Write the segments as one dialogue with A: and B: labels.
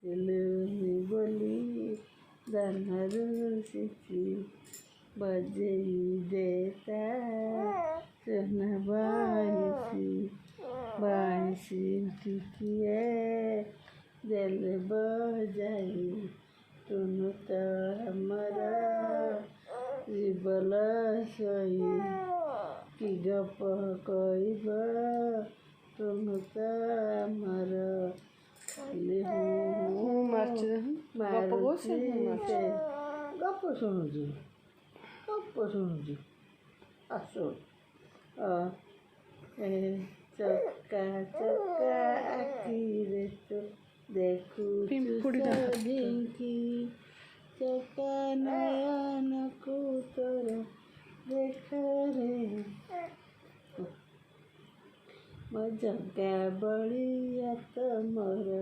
A: ଲୁନି ବୋଲି ଦାନରୁ ଶିଖି ବଜେଇ ଦେ ତା ସୁନା ବାଇଶି ଟିକିଏ ଦେଲେ ବଜାଇ ଟୁନୁ ତ ଆମର ଜୀବନ ଶୋଇ କି ଗପ କହିବ ଟୁନୁ ତ ଆମର ଖାଲି ଗପ ଶୁଣୁଛୁ ଆସୁ ଚକା ଆଖିରେ ତୁ ଦେଖୁଛୁ ଢିଙ୍କି ଚକା ନୟନକୁ ତୋର ଦେଖରେ ମୋ ଜଗା ବଳିଆ ତମର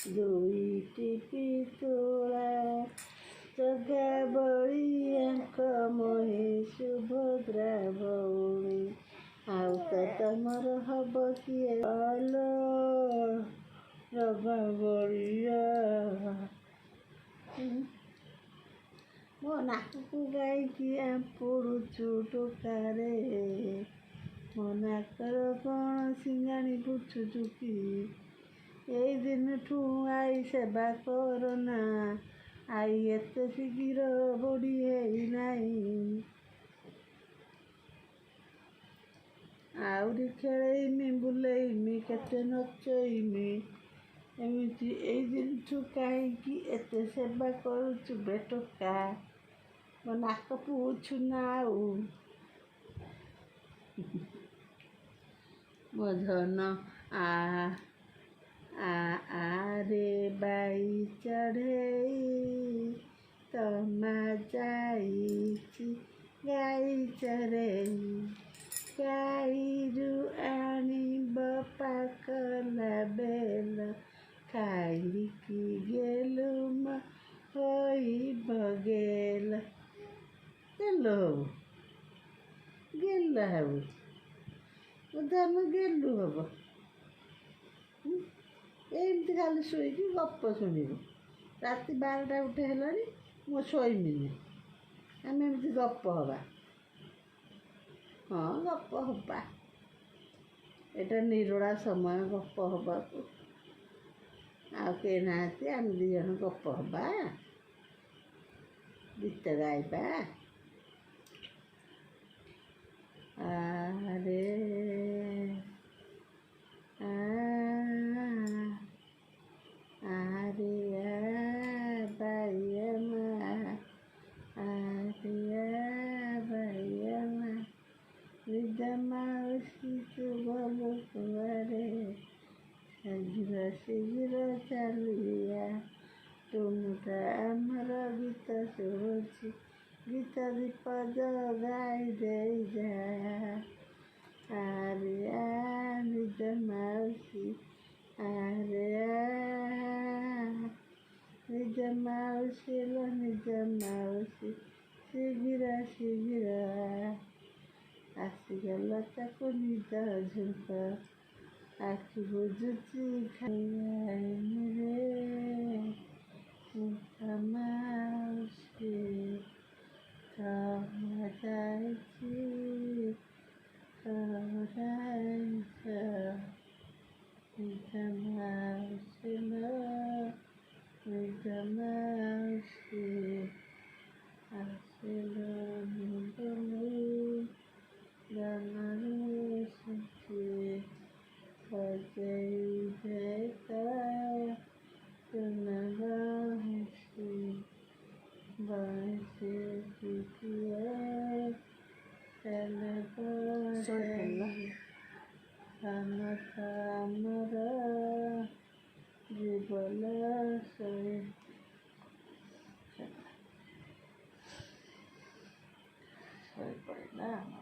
A: ଦୁଇଟି ପିତୁଳା ଜଗା ବଳିଆଙ୍କ ମୋହି ସୁଭଦ୍ରା ଭଉଣୀ ଆଉ ତ ତମର ହବ କିଏ ଆଲୋ ଜଗା ବଳିଆ ମୋ ନାକକୁ ଗାଇକି ପୋଡ଼ୁଛୁ ଟୋକାରେ ମୋ ନାକର କ'ଣ ସିଙ୍ଗାଣି ପୁଛୁଛୁ କି ଏଇ ଦିନଠୁ ଆଇ ସେବା କରନା ଆଇ ଏତେ ଶୀଘ୍ର ବୁଢ଼ୀ ହେଇନାହିଁ ଆହୁରି ଖେଳେଇମି ବୁଲେଇମି କେତେ ନଚେଇମି ଏମିତି ଏଇ ଦିନଠୁ କାହିଁକି ଏତେ ସେବା କରୁଛୁ ବେ ଟୋକା ମୋ ନାକ ପୁଛୁ ନା ଆଉ ମୋ ଧନ ଆରେ ବାଇ ଚଢ଼େଇ ତମା ଯାଇଛି ଗାଈ ଚରେଇ ଗାଈରୁ ଆଣିବ ପାକଲା ବେଲ ଖାଇକି ଗେଲୁମ ହୋଇବ ଗେଲ ହବ ଧନ ଗେଲୁ ହବ ଏମିତି ଖାଲି ଶୋଇକି ଗପ ଶୁଣିବ ରାତି 12ଟା ଗୋଟେ ହେଲାଣି ମୁଁ ଶୋଇମିନି ଆମେ ଏମିତି ଗପ ହବା ହଁ ଗପ ହବା ଏଇଟା ନିରୋଳା ସମୟ ଗପ ହବାକୁ ଆଉ କେହି ନାହାନ୍ତି ଆମେ 2 ଜଣ ଗପ ହବା ଗୀତ ଗାଇବା ଆରେ ମାଉସୀ ତୁ ଭଲ କୁଆଡ଼େ ଶୀଘ୍ର ଚାଲିଆ ଟୁନୁଟା ଆମର ଗୀତ ଶୁଣୁଛି ଗୀତ ଦୀପଦ ଗାଇ ଦେଇ ଯା ଆରେ ନିଜ ମାଉସୀ ଆରେ ନିଜ ମାଉସୀ ଶୀଘ୍ର ଆସିଗଲା ତାକୁ ନିଦ ଝୁଙ୍କ ଆଖି ବୁଝୁଛି ଖାଇନି ରେ ମାଉସୀ ତମା ଯାଇଛି ନିଜ ମାଉସୀ ଆସିଲନି ବୋଲି ଦାନରୁ ଶିଖି ବଜେଇ ଦେ ତା ସୁନା ବାଇଶି ଟିକିଏ ଦେଲେ ବଜାଇ ଧନ ତ ଆମର ଜୀବନ ଶୋଇପଡ଼ିଲା।